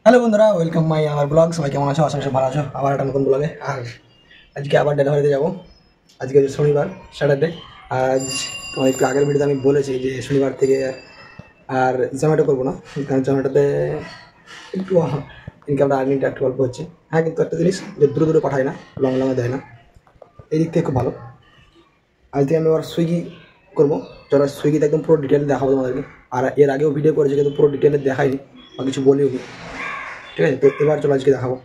Hello বন্ধুরা, welcome my আমার blog. সবাই কেমন আছো? আশা করি ভালো আছো। আবার একটা নতুন ব্লগে। আর আজকে আবার ডেলিভারিতে যাবো। আজকে শনিবার, স্যাটারডে। আজ তোমার একটু আগের ভিডিওতে আমি বলেছি যে শনিবার থেকে আর জোম্যাটো করবো না, কারণ জোম্যাটোতে একটু ইনকামটা আর্নিংটা একটু অল্প হচ্ছে। হ্যাঁ, কিন্তু একটা জিনিস যে দূরে দূরে পাঠায় না, লং লংয়ে দেয় না, এই দিক থেকে খুব ভালো। আজ থেকে আমি আবার সুইগি করবো। চলো সুইগিতে একদম পুরো ডিটেলে দেখাবো তোমাদেরকে। আর এর আগেও ভিডিও করেছি কিন্তু পুরো ডিটেলে দেখাইনি বা কিছু বলিও নি, ঠিক আছে? তো এবার চলো আজকে দেখাবো।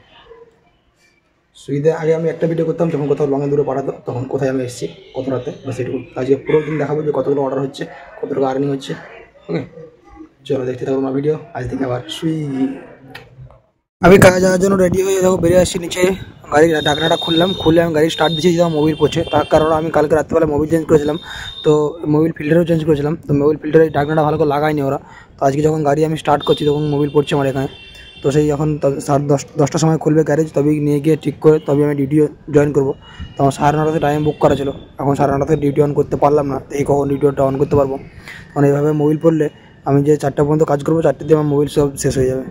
সুইগিতে আগে আমি একটা ভিডিও করতাম যখন কোথাও লঙে দূরে পাঠাতো, তখন কোথায় আমি এসেছি, কত রাতে, বা সেটুকু। আজকে পুরো দিন দেখাবো যে কতগুলো অর্ডার হচ্ছে, কত টাকা আর্নিং হচ্ছে। ওকে, চলো দেখতে থাকবো আমার ভিডিও। আজ থেকে আবার সুইগি। আমি কাজ যাওয়ার জন্য রেডি হয়ে দেখো বেরিয়ে আসছি নিচে। গাড়ির ঢাকনাটা খুলে আমি গাড়ি স্টার্ট দিয়েছি, যেমন মোবিল পড়ছে। তার কারণ আমি কালকে রাত্রিবেলা মোবিল চেঞ্জ করেছিলাম, তো মোবিল ফিল্টারও চেঞ্জ করেছিলাম। তো মোবিল ফিল্টারের ঢাকনাটা ভালো করে লাগায়নি ওরা। তো আজকে যখন গাড়ি আমি স্টার্ট করছি তখন মোবিল পড়ছে আমার এখানে। তো সেই যখন 10টার সময় খুলবে গ্যারেজ, তবেই নিয়ে গিয়ে ঠিক করে তবে আমি ডিউটি জয়েন করবো। তো আমার 9:30 টাইম বুক করা ছিল, এখন 9:30 ডিউটি অন করতে পারলাম না। এই কখন ডিউটিটা অন করতে পারবো? কারণ এইভাবে মোবিল পড়লে আমি যে 4টা পর্যন্ত কাজ করবো, 4টে দিয়ে আমার মোবিল সব শেষ হয়ে যাবে।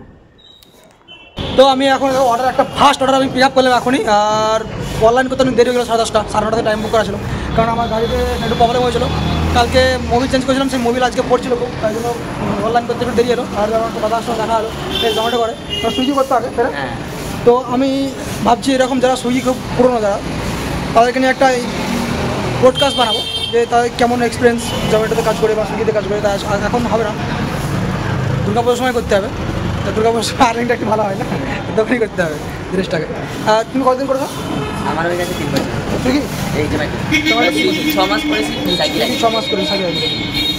তো আমি এখন অর্ডার একটা ফার্স্ট অর্ডার আমি পিক আপ করলাম এখনই। আর অনলাইন করতে আমি দেরি হয়ে গেলো 10:30, 9:30 টাইম বুক করা ছিল, কারণ আমার গাড়িতে একটু প্রবলেম হয়েছিল। কালকে মোবিল চেঞ্জ করেছিলাম, সেই মোবিল আজকে পড়ছিল, তাই জন্য অনলাইন করতে একটু দেরি হলো। আর আমার দাদার সঙ্গে দেখা হলো, জোম্যাটো করে সুইগি করতে হবে। তো আমি ভাবছি এরকম যারা সুইগি খুব পুরোনো যারা, তাদেরকে নিয়ে একটা পডকাস্ট বানাবো, যে তাদের কেমন এক্সপিরিয়েন্স জোম্যাটোতে কাজ করে বা সুইগিতে কাজ করে। তা এখন হবে না, দুর্গাপুজোর সময় করতে হবে। তো দুর্গাপুজোর সময় আর্নিংটা একটু ভালো হয় না, দোকানই করতে হবে জিনিসটাকে। তুমি কতদিন করেছো? আমার হয়ে গেছে 3 বছর। সুইগি এই যে 6 মাস করেছি সাইকেল। 6 মাস করেছি সাইকেল।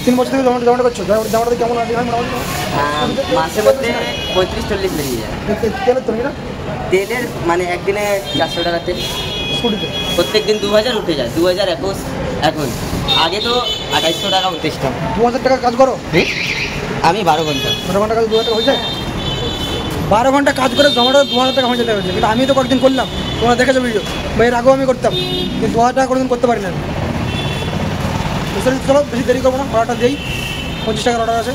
3 বছর থেকে জোম্যাটো করছো। জোম্যাটোতে কেমন আর্নিং হয় মোটামুটি? মাসের মধ্যে 35-40 বেরিয়ে যায়। তেলের তুমি না তেলের মানে একদিনে 400 টাকা তেল স্কুটিতে, প্রত্যেক দিন 2000 উঠে যায়। 2021 এখন, আগে তো 2800 টাকা 29 টাকা। 2000 টাকার কাজ করো? আমি 12 ঘন্টা। 12 ঘন্টা কাজ 2000 টাকা হয়ে যায়? 12 ঘন্টা কাজ করে জোম্যাটো 2000 টাকা হয়ে যেতে হয়েছে। কিন্তু আমি তো কয়েকদিন করলাম, তোমরা দেখেছো ভিডিও, বা এর আগেও আমি করতাম, কিন্তু 2000 টাকা কোনোদিন করতে পারি না। চলো বেশি দেরি করবো না, অর্ডারটা দিই। 25 টাকার অর্ডার আছে।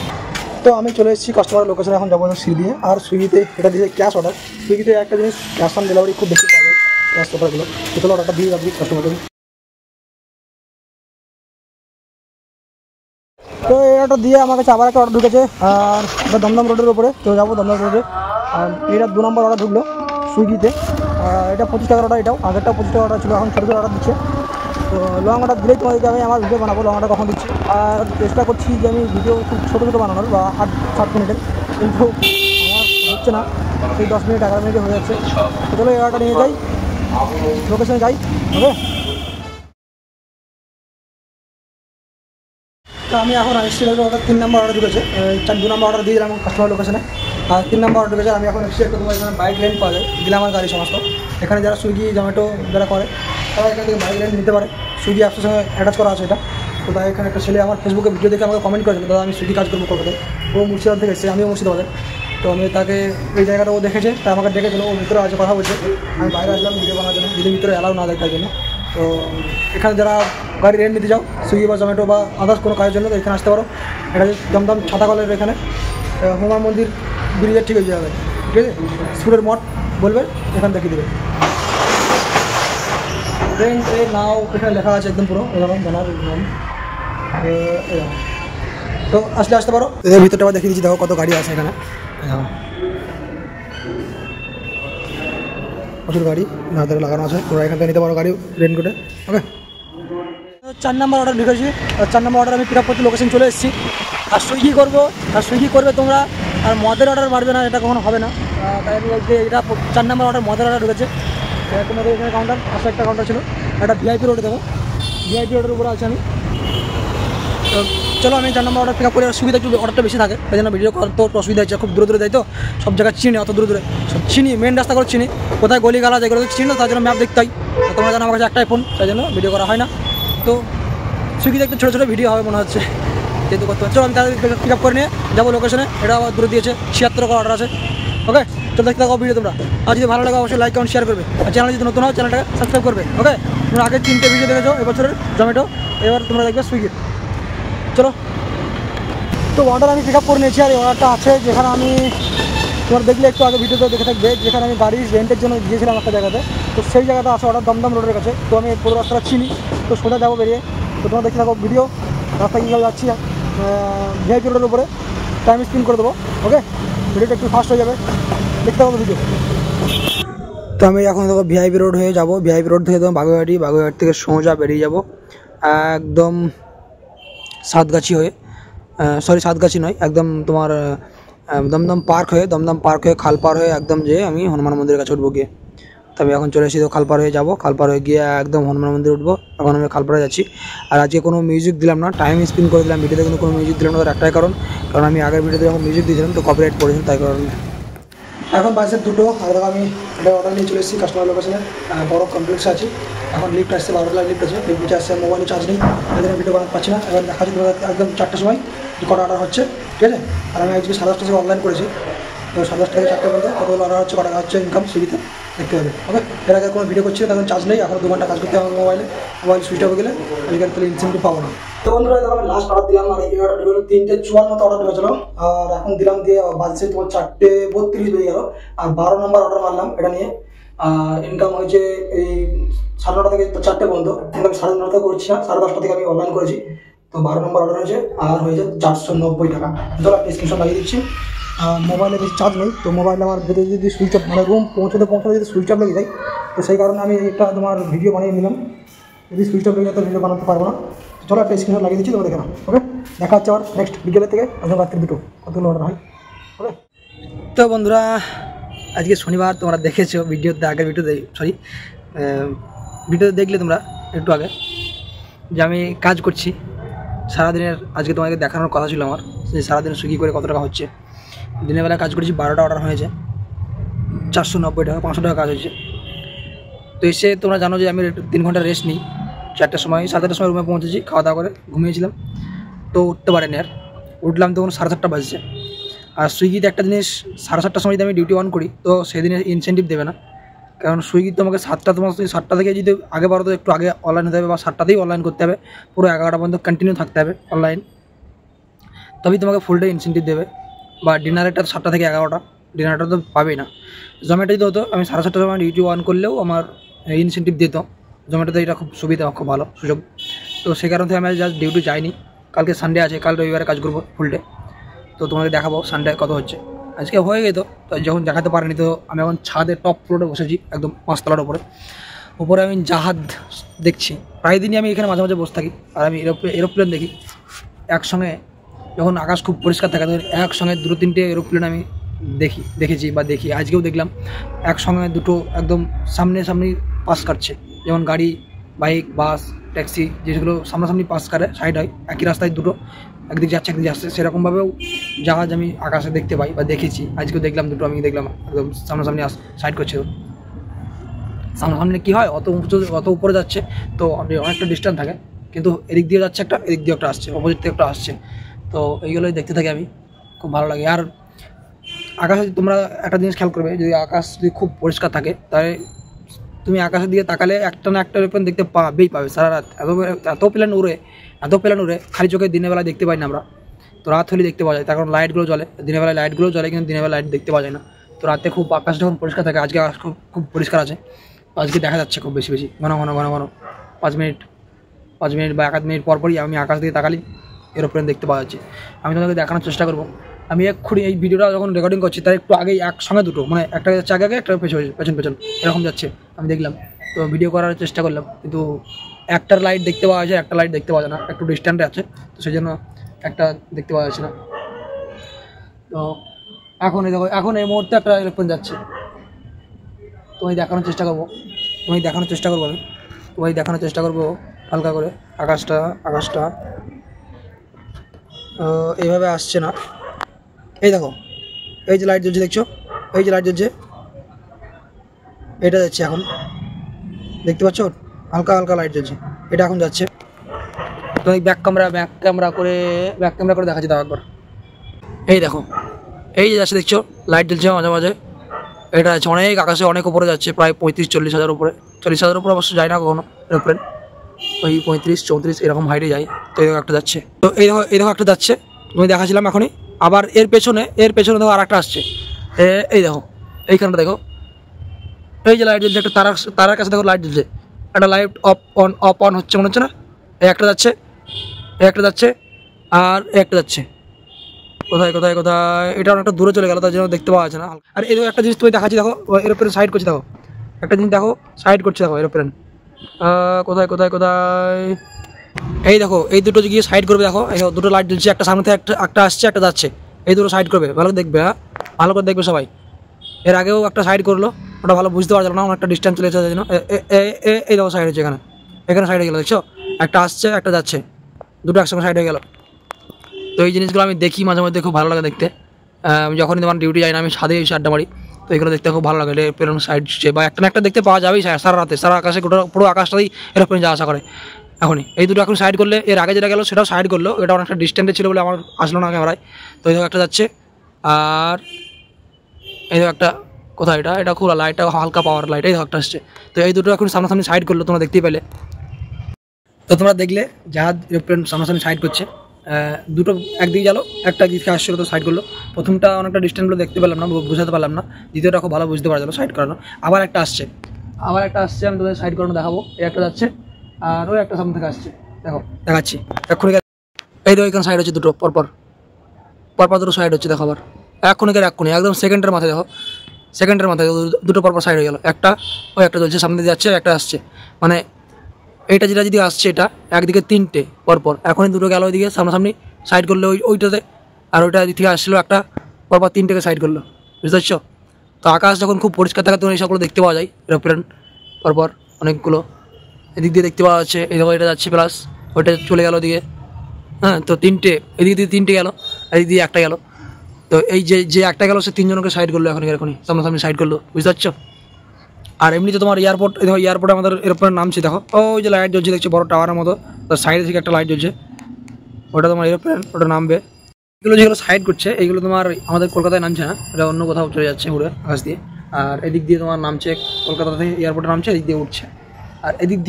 তো আমি চলে এসেছি কাস্টমারের লোকেশনে, এখন যাবো সি দিয়ে। আর সুইগিতে এটা দিয়েছে ক্যাশ অর্ডার। সুইগিতে একটা জিনিস ক্যাশ অন ডেলিভারি খুব বেশি পাবে, ক্যাশ অর্ডারগুলো। তো চলো অর্ডারটা দিয়ে যাবি কাস্টমারকে। তো এই অর্ডার দিয়ে আমার কাছে আবার একটা অর্ডার ঢুকেছে, আর এটা দমদম রোডের উপরে। তো যাবো দমদম রোডে। আর এটা 2 নম্বর অর্ডার ঢুকলো সুইগিতে। এটা 25 টাকার অর্ডার, এটাও আগেরটাও 25 টাকার অর্ডার ছিল, এখন ছোটো ছোটো অর্ডার দিচ্ছে। তো লং অর্ডার দিলেই তোমাদেরকে আমি আমার ভিডিও বানাবো। লং অর্ডার কখন দিচ্ছি, আর চেষ্টা করছি যে আমি ভিডিও খুব ছোটো ছোটো বানানোর, বা 8-7 মিনিটের, কিন্তু আমার হচ্ছে না। সেই 10 মিনিট 11 মিনিটে হয়ে যাচ্ছে। তো চলো এই অর্ডারটা নিয়ে যাই, লোকেশনে যাই। ওকে, তো আমি এখন এসেছি অর্ডার 3 নম্বর অর্ডার ঢুকেছে। 2 নম্বর অর্ডার দিয়ে দিলাম কাস্টমার লোকেশনে, আর 3 নম্বর অর্ডার ঢুকেছে। আমি এখন এসেছি একটা তোমার এখানে বাইক রেন্ট পাওয়া যায়, গ্ল্যামার গাড়ি সমস্ত। এখানে যারা সুইগি জোম্যাটো যারা করে, তারা এখান থেকে বাইক রেন্ট নিতে পারে। সুইগি অ্যাপসের সঙ্গে অ্যাটাচ করা আছে এটা। তো তাই এখানে একটা ছেলে আমার ফেসবুকে ভিডিও দেখে আমাকে কমেন্ট করেছিল, দাদা আমি সুইগি কাজ করবো কলকাতায়। ও মুর্শিদাবাদ থেকে এসেছে, আমিও মুর্শিদাবাদের। তো আমি তাকে এই জায়গাটা ও দেখেছে, তাই আমাকে ডেকেছিল। ও ভিতরে আছে, কথা বলছে। আমি বাইরে আসলাম ভিডিও বানার জন্য, যদি ভিতরে অ্যালাউ না দেয় তাই জন্য। তো এখানে যারা গাড়ি রেন্ট নিতে যাও সুইগি বা জোম্যাটো বা আদার্স কোনো কাজের জন্য, তো এখানে আসতে পারো। এটা দমদম ছাতাকলের এখানে হনুমান মন্দির ব্রিজের ঠিক হয়ে যাবে, ঠিক আছে? স্কুলের মঠ বলবে, এখান থেকে দেবে। রেন্ট এ নাও এখানে লেখা আছে একদম পুরো এরকম জানার নাম। তো আসতে পারো। এদের ভিতরটা আবার দেখিয়ে দিচ্ছি, দেখো কত গাড়ি আছে এখানে। প্রচুর গাড়ি হাতে লাগানো আছে, তোমরা এখান থেকে নিতে পারো গাড়ি রেন্ট করে। ওকে, 4 নম্বর অর্ডার ঢুকেছি। 4 নম্বর অর্ডার আমি পিক আপ করতে লোকেশন চলে এসেছি। আর সুইগি করবো, আর সুইগি করবে তোমরা। আর মদের অর্ডার বাড়বে না, এটা কখনো হবে না। তাই আমি বলছি এটা 4 নম্বর অর্ডার, মদের অর্ডার ঢুকেছে। তোমাদের এখানে কাউন্টার, পাশে একটা কাউন্টার ছিল, একটা ভিআইপি রোডে দেবো। ভিআইপি রোডের উপরে আছে আমি। তো চলো আমি 4 নম্বর অর্ডার পিক আপ করে। সুবিধা একটু অর্ডারটা বেশি থাকে, তাই জন্য ভিডিও করতে একটু অসুবিধা হচ্ছে। খুব দূরে দূরে যাই তো, সব জায়গায় চিনি, অত দূরে দূরে সব চিনি, মেন রাস্তা করে চিনি, কোথায় গলি গালা যেগুলো চিনি না, তার জন্য ম্যাপ দেখতে হয়। তোমরা জানো আমার কাছে একটাই ফোন, তাই জন্য ভিডিও করা হয় না। তো সুইগিতে একটু ছোটো ছোটো ভিডিও হবে মনে হচ্ছে, যেহেতু করতে হচ্ছে। আমি তাদের পিক আপ করে নিয়ে যাবো লোকেশনে। এটা আবার দূরে দিয়েছে, 76 টাকা অর্ডার আছে। ওকে, চলো দেখতে থাকো ভিডিও তোমরা। আর যদি ভালো লাগে অবশ্যই লাইক কমেন্ট শেয়ার করবে। আর চ্যানেল যদি নতুন হয় চ্যানেলটাকে সাবস্ক্রাইব করবে। ওকে, তোমরা আগে 3টে ভিডিও দেখেছো এবছরের জোম্যাটো, এবার তোমরা দেখবে সুইগির। চলো, তো অর্ডার আমি পিক আপ করে নিয়েছি। আর এই অর্ডারটা আছে যেখানে আমি তোমার দেখলে একটু আগে ভিডিওতে দেখে থাকবে যেখানে আমি গাড়ি রেন্টের জন্য গিয়েছিলাম একটা জায়গাতে, তো সেই জায়গাটা আছে ওটা দমদম রোডের কাছে। তো আমি পুরো রাস্তাটা চিনি, তো সোজা যাবো বেরিয়ে। তো তোমরা দেখতে থাকো ভিডিও, রাস্তায় কীভাবে যাচ্ছি ভিআইপি রোডের উপরে, টাইম স্পেন্ড করে দেবো। ওকে, ভিডিওটা একটু ফাস্ট হয়ে যাবে, দেখতে হবে ভিডিও। তো আমি এখন দেখো ভিআইপি রোড হয়ে যাবো, ভিআইপি রোড থেকে বাগুইহাটি, বাগুইহাট থেকে সোজা বেরিয়ে যাব একদম সাতগাছি হয়ে, সরি সাতগাছি নয়, একদম তোমার দমদম পার্ক হয়ে, দমদম পার্ক হয়ে খাল পার হয়ে একদম যেয়ে আমি হনুমান মন্দিরের কাছে উঠবো গিয়ে। তো আমি এখন চলে এসেছি, তো খালপার হয়ে যাবো, খালপার হয়ে গিয়ে একদম হনুমান মন্দির উঠবো। এখন আমি খালপাড়ে যাচ্ছি। আর আজকে কোনো মিউজিক দিলাম না, টাইম স্পেন্ড করে দিলাম ভিডিওতে, কিন্তু কোনো মিউজিক দিলাম না। তার একটাই কারণ আমি আগের ভিডিওতে যখন মিউজিক দিয়েছিলাম তো কপিরাইট পড়েছিলাম, তাই কারণে। এখন বাজে 2টো, আর আমি এটা অর্ডার নিয়ে চলে এসেছি কাস্টমার লোকেশনে, বড় কমপ্লেক্সে আছি। এখন লিফট আসছে, 12তলায় লিফট আছে, লিফটে আসছে, মোবাইলে চার্জ নেই, তাদের ভিডিও বানাতে পারছি না। এখন দেখাচ্ছি তোমাদের একদম 4টার সময় কটা অর্ডার হচ্ছে, ঠিক আছে। আর আমি আজকে 10:30 থেকে অনলাইন করেছি, তো 10:30 থেকে 4টে পর্যন্ত কতগুলো অর্ডার হচ্ছে, কটা হচ্ছে ইনকাম সুবিধা দেখতে হবে। ওকে, এর আগে কোনো ভিডিও করছি না, তখন চার্জ নেই, এখন 2 ঘন্টা কাজ করতে হবে মোবাইল সুইচ অফ হয়ে গেলে আজকাল তাহলে ইনসেন্টিভ পাবো না। তো বন্ধুরা আমি লাস্ট অর্ডার দিলাম, আর এই অর্ডার দিল 3:54 অর্ডার হয়েছিল, আর এখন দিলাম দিয়ে বাজছে তোমার 4:32 বেজে গেল। আর 12 নম্বর অর্ডার মারলাম এটা নিয়ে, ইনকাম হয়েছে এই 9:30 থেকে 4টে পর্যন্ত। কিন্তু আমি 9:30 থেকে করছি না, 10:30 থেকে আমি অনলাইন করেছি। তো 12 নম্বর অর্ডার হয়েছে, আর হয়েছে 490 টাকা। ধরো একটা স্ক্রিনশট লাগিয়ে দিচ্ছি। মোবাইলে বেশি চার্জ নেই, তো মোবাইল আমার ভেতরে যদি সুইচ অফ, মানে রুম পৌঁছতে যদি সুইচ অফ লেগে যায়, তো সেই কারণে আমি একটা তোমার ভিডিও বানিয়ে নিলাম। যদি সুইচ অফ লেগে যায় তো ভিডিও বানাতে পারবো না। চলো একটা স্ক্রিনশট লাগিয়ে দিচ্ছি, তোমরা দেখে নাও। ওকে, দেখা হচ্ছে আবার নেক্সট বিকেলের থেকে, একদম রাত্রি 2টো কতগুলো অর্ডার হয়। ওকে, তো বন্ধুরা আজকে শনিবার, তোমরা দেখেছো ভিডিওতে, আগের ভিডিওতে ভিডিওতে দেখলে তোমরা একটু আগে যে আমি কাজ করছি সারাদিনের। আজকে তোমাকে দেখানোর কথা ছিল আমার, যে সারাদিন সুইগি করে কত টাকা হচ্ছে। দিনের বেলা কাজ করেছি, 12টা অর্ডার হয়েছে, 490 টাকা, 500 টাকা কাজ হয়েছে। তো এসে তোমরা জানো যে আমি 3 ঘন্টা রেস্ট নিই। 4টার সময়, 7টার সময় রুমে পৌঁছেছি, খাওয়া দাওয়া করে ঘুমিয়েছিলাম, তো উঠতে পারিনি। আর উঠলাম তখন 7:30 বাজছে। আর সুইগিতে একটা জিনিস, 7:30টার সময় যদি আমি ডিউটি অন করি তো সেদিনে ইনসেন্টিভ দেবে না, কারণ সুইগি তোমাকে 7টা থেকে যদি আগে বারো তো একটু আগে অনলাইন হতে হবে, বা 7টাতেই অনলাইন করতে হবে, পুরো 11টা পর্যন্ত কন্টিনিউ থাকতে হবে অনলাইন, তবেই তোমাকে ফুল ডে ইনসেন্টিভ দেবে। বা ডিনারেরটা 7টা থেকে 11টা, ডিনারটা তো পাবেই না। জোম্যাটো যদি হতো, আমি 7:30টার সময় ডিউটি অন করলেও আমার ইনসেন্টিভ দিত। জোম্যাটোতে এটা খুব সুবিধা, খুব ভালো সুযোগ। তো সেই কারণে আমি জাস্ট ডিউটি যাইনি। কালকে সানডে আছে, কাল রবিবারে কাজ করবো ফুল ডে। তো তোমাদের দেখাবো সানডে কত হচ্ছে। আজকে হয়ে গেতো, তো যখন দেখাতে পারিনি, তো আমি এখন ছাদে টপ ফ্লোরে বসেছি, একদম 5 তলার উপরে আমি জাহাজ দেখছি। প্রায় দিনই আমি এখানে মাঝে মাঝে বসে থাকি, আর আমি এরোপ্লেন দেখি একসঙ্গে। যখন আকাশ খুব পরিষ্কার থাকে তখন একসঙ্গে 2-3টে এরোপ্লেন আমি দেখি। আজকেও দেখলাম একসঙ্গে 2টো একদম সামনাসামনি পাস কাটছে। যেমন গাড়ি, বাইক, বাস, ট্যাক্সি যেগুলো সামনাসামনি পাস কাটে, সাইড হয়, একই রাস্তায় 2টো, একদিক যাচ্ছে একদিক আসছে, সেরকমভাবেও জাহাজ আমি আকাশে দেখতে পাই বা দেখেছি। আজকেও দেখলাম 2টো, আমি দেখলাম একদম সামনাসামনি সাইড করছে। সামনাসামনি কী হয়, অত উপরে যাচ্ছে তো অনেকটা ডিস্টেন্স থাকে, কিন্তু এদিক দিয়ে যাচ্ছে একটা, এদিক দিয়ে একটা আসছে, অপোজিট থেকে একটা আসছে। তো এইগুলোই দেখতে থাকি আমি, খুব ভালো লাগে। আর আকাশে তোমরা একটা জিনিস খেয়াল করবে, যদি আকাশ যদি খুব পরিষ্কার থাকে, তাহলে তুমি আকাশের দিকে তাকালে একটা না একটা এরোপ্লেন দেখতে পাবে সারা রাত। এত প্লেন উড়ে খালি চোখে দিনের বেলায় দেখতে পাই না আমরা, তো রাত হলে দেখতে পাওয়া যায়, তার কারণ লাইটগুলো জ্বলে। দিনের বেলায় লাইটগুলো জ্বলে, কিন্তু দিনের বেলা লাইট দেখতে পাওয়া যায় না। তো রাতে খুব আকাশ যখন পরিষ্কার থাকে, আজকে আকাশ খুব পরিষ্কার আছে, তো আজকে দেখা যাচ্ছে খুব বেশি ঘন 5 মিনিট বা 1 মিনিট পরপরই আমি আকাশ দিকে তাকালি এরোপ্লেন দেখতে পাওয়া যাচ্ছে। আমি তোমাকে দেখানোর চেষ্টা করবো। আমি এক্ষুনি এই ভিডিওটা যখন রেকর্ডিং করছি তার একটু আগেই একসঙ্গে 2টো, মানে একটা যাচ্ছে আগে, একটা পেছন এরকম যাচ্ছে, আমি দেখলাম। তো ভিডিও করার চেষ্টা করলাম, কিন্তু একটার লাইট দেখতে পাওয়া যায়, একটা লাইট দেখতে পাওয়া যায় না, একটু ডিস্ট্যান্টে আছে, তো সেই জন্য একটা দেখতে পাওয়া যাচ্ছে না। তো এখন এই মুহূর্তে একটা এরোপ্লেন যাচ্ছে, তোমায় দেখানোর চেষ্টা করবো আমি তোমায় দেখানোর চেষ্টা করবো হালকা করে আকাশটা এইভাবে আসছে না। এই দেখো, এই যে লাইট জ্বলছে দেখছো, এই যে লাইট জ্বলছে, এটা যাচ্ছে এখন, দেখতে পাচ্ছ হালকা লাইট জ্বলছে, এটা এখন যাচ্ছে। তো এই ব্যাক ক্যামেরা করে দেখাচ্ছি, দাও একবার। এই দেখো, এই যে যাচ্ছে দেখছো, লাইট জ্বলছে মাঝে মাঝে, এটা আছে অনেক আকাশে, অনেক উপরে যাচ্ছে, প্রায় 35-40 হাজার উপরে। 40 হাজার উপরে অবশ্য যায় না কখনো এরোপ্লেন, ওই 35-34 এরকম হাইটে যায়। তো এই দেখো একটা যাচ্ছে, তো এই দেখো একটা যাচ্ছে, তুমি দেখাছিলাম এখনই। আবার এর পেছনে দেখো আর একটা আসছে, এই দেখো এইখানটা দেখো, এই যে লাইট জ্বলছে, একটা তারার কাছে দেখো লাইট জ্বলছে, একটা লাইট অফ অন হচ্ছে মনে হচ্ছে না? এই একটা যাচ্ছে, এই একটা যাচ্ছে, আর একটা যাচ্ছে। কোথায় কোথায় কোথায়, এটা অনেকটা দূরে চলে গেল, তার জন্য দেখতে পাওয়া যাচ্ছে না। আর এই একটা জিনিস তুমি দেখাচ্ছি, দেখো এরোপ্লেন সাইড করছে, দেখো একটা জিনিস দেখো সাইড করছে, দেখো এরোপ্লেন কোথায় কোথায় কোথায়, এই দেখো এই দুটো গিয়ে সাইড করবে, দেখো এই দুটো লাইট জ্বলছে, একটা সামনে থেকে একটা আসছে, একটা যাচ্ছে, এই দুটো সাইড করবে, ভালো করে দেখবে, হ্যাঁ ভালো করে দেখবে সবাই। এর আগেও একটা সাইড করলো, ওটা ভালো বুঝতে পারছিল না, অনেকটা ডিস্টেন্স চলে যাওয়ার জন্য। এই দেখো সাইড হচ্ছে, এখানে সাইড হয়ে গেলো, দেখছো একটা আসছে একটা যাচ্ছে, দুটো একসঙ্গে সাইড হয়ে গেল। তো এই জিনিসগুলো আমি দেখি মাঝে মধ্যে, খুব ভালো লাগে দেখতে। যখনই তোমার ডিউটি যাই না, আমি ছাদে এসে আড্ডা মারি, তো এগুলো দেখতে খুব ভালো লাগে। এরোপ্লেন সাইড বা একটা না একটা দেখতে পাওয়া যাবেই সারা রাতে, সারা আকাশে গোটা পুরো আকাশটাই এরোপ্লেন যাওয়া আসা করে। এখনই এই দুটো এখন সাইড করলে, এর আগে যেটা গেলো সেটাও সাইড করলো, এটা অনেকটা ডিস্টেন্সে ছিল বলে আমার আসলো না ক্যামেরায়। তো এই দেখো একটা যাচ্ছে, আর এই দেখো একটা, কোথায় এটা খুব লাইটটা হালকা পাওয়ার লাইট, এই দেখো একটা আসছে। তো এই দুটো এখন সামনাসামনি সাইড করলো, তোমরা দেখতেই পেলে। তো তোমরা দেখলে জাহাজ এরোপ্লেন সামনাসামনি সাইড করছে, দুটো একদিকে গেলো, একটা দিকে আসছিলো তো সাইড করলো। প্রথমটা অনেকটা ডিস্টেন্সগুলো দেখতে পেলাম না, বুঝাতে পারলাম না, দ্বিতীয়টা খুব ভালো বুঝতে পারা গেলো সাইড করানো। আবার একটা আসছে, আমি তোদের সাইড করানো দেখাবো। এই একটা যাচ্ছে, আর ওই একটা সামনে থেকে আসছে, দেখো দেখাচ্ছি এক্ষুনি। এই দেখো এখানে সাইড হচ্ছে দুটো পরপর দুটো সাইড হচ্ছে, দেখো আবার এক্ষুনি একদম সেকেন্ডের মাথায়, দেখো সেকেন্ডের মাথায় দুটো পরপর সাইড হয়ে গেলো। একটা ওই একটা চলছে, সামনে দিয়ে যাচ্ছে, একটা আসছে, মানে এইটা যেটা যদি আসছে, এটা একদিকে তিনটে পরপর, এখনই দুটো গেল ওইদিকে সামনাসামনি সাইড করলো ওইটাতে, আর ওইটা দিক থেকে আসছিলো একটা পরপর তিনটেকে সাইড করলো, বুঝতে পারছো? তো আকাশ যখন খুব পরিষ্কার থাকে তখন এইসবগুলো দেখতে পাওয়া যায়, এরোপ্লেন পরপর অনেকগুলো এদিক দিয়ে দেখতে পাওয়া যাচ্ছে। এই দেখো এটা যাচ্ছে, প্লাস ওইটা চলে গেল ওদিকে, হ্যাঁ। তো তিনটে এদিক দিয়ে তিনটে গেল, এদিক দিয়ে একটা গেল। তো এই যে একটা গেল সে তিনজনকে সাইড করলো, এখনই সামনাসামনি সাইড করলো, বুঝতে পারছো? আর এমনিতে তোমার এয়ারপোর্টে আমাদের এরোপ্লেন নামছে, দেখো ওই যে লাইট জ্বলছে দেখছো, বড় টাওয়ারের মতো, তার সাইডে থেকে একটা লাইট জ্বলছে, ওটা তোমার এরোপ্লেন, ওটা নামবে। এগুলো যেগুলো সাইড করছে এইগুলো তোমার আমাদের কলকাতায় নামছে না, এটা অন্য কোথাও চলে যাচ্ছে উড়ে আকাশ দিয়ে। আর এদিক দিয়ে তোমার নামছে কলকাতা থেকে, এয়ারপোর্টে নামছে, এদিক দিয়ে উঠছে। আর এদিক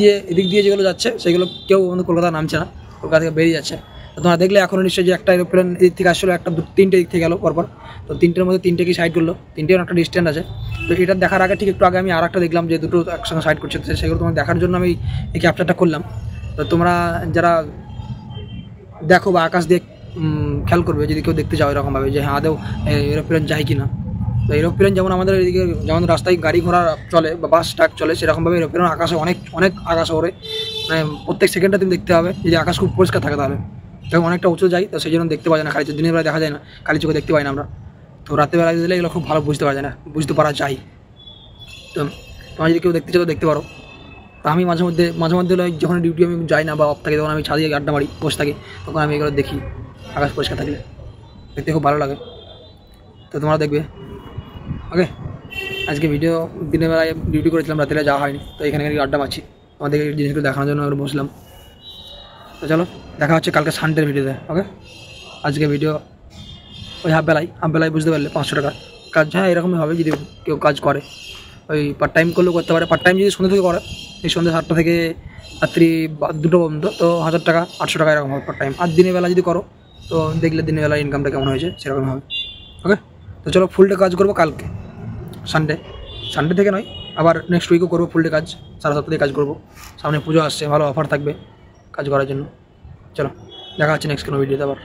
দিয়ে যেগুলো যাচ্ছে সেগুলো কেউ আমাদের কলকাতা নামছে না, কলকাতা থেকে বেরিয়ে যাচ্ছে। তো তোমরা দেখলে এখনও নিশ্চয়ই যে একটা এরোপ্লেন এদিক থেকে আসছিলো, একটা তিনটে দিক থেকে গেলো পরপর। তো তিনটের মধ্যে তিনটেকেই সাইড করলো, তিনটের একটা ডিস্টেন্স আছে। তো এটা দেখার আগে ঠিক একটু আগে আমি আর একটা দেখলাম যে দুটো একসঙ্গে সাইড করছে, সেগুলো তোমার দেখার জন্য আমি এই ক্যাপচারটা করলাম। তো তোমরা যারা দেখো বা আকাশ দিয়ে খেয়াল করবে, যদি কেউ দেখতে চাও এরকমভাবে যে হ্যাঁ আদৌ এরোপ্লেন যায় কি না। তো এরোপ্লেন যেমন আমাদের এদিকে যেমন রাস্তায় গাড়ি ঘোড়া চলে বা বাস ট্রাক চলে, সেরকমভাবে এরোপ্লেন আকাশে অনেক আকাশে ওড়ে, মানে প্রত্যেক সেকেন্ডে তুমি দেখতে হবে যদি আকাশ খুব পরিষ্কার থাকে তাহলে। এবং অনেকটা উঁচু যায়, তো সেই জন্য দেখতে পাওয়া যায় না, খালি দিনের বেলা দেখা যায় না, খালি চোখে দেখতে পাই না আমরা। তো রাত্রেবেলা দিলে এগুলো খুব ভালো বুঝতে পারা যায় না, বুঝতে পারা যায়। তো তোমার যদি কেউ দেখতে চাও দেখতে পারো। তো আমি মাঝে মধ্যে যখন ডিউটি আমি যাই না বা অফ থাকি, তখন আমি ছাদে আড্ডা মারি, বসে থাকি, তখন আমি এগুলো দেখি, আকাশ পরিষ্কার থাকলে দেখতে খুব ভালো লাগে। তো তোমরা দেখবে। ওকে, আজকে ভিডিও দিনের বেলায় ডিউটি করেছিলাম, রাত্রে যাওয়া হয়নি, তো এখানে আড্ডা মারছি, আমাদের এই জিনিসগুলো দেখানোর জন্য আমরা বসলাম। তো চলো দেখা হচ্ছে কালকে সানডের ভিডিওতে। ওকে, আজকে ভিডিও ওই হাফ বেলায় বুঝতে পারলে 500 টাকা কাজ, হ্যাঁ এরকমই হবে যদি কেউ কাজ করে। ওই পার্ট টাইম করলেও করতে পারে, পার্ট টাইম যদি সন্ধ্যে থেকে করে, এই সন্ধ্যে 7টা থেকে রাত্রি 2টো পর্যন্ত, তো 1000 টাকা 800 টাকা এরকম হবে পার্ট টাইম। আর দিনের বেলা যদি করো তো দেখলে দিনের বেলা ইনকামটা কেমন হয়েছে সেরকম হবে। ওকে, তো চলো ফুল ডে কাজ করবো কালকে সানডে থেকে নয়, আবার নেক্সট উইকও করবো ফুল ডে কাজ, সারা সপ্তাহে কাজ করবো। সামনে পুজো আসছে, ভালো অফার থাকবে কাজ করার জন্য। চলো দেখা হচ্ছে নেক্সট কোনো ভিডিওতে আবার।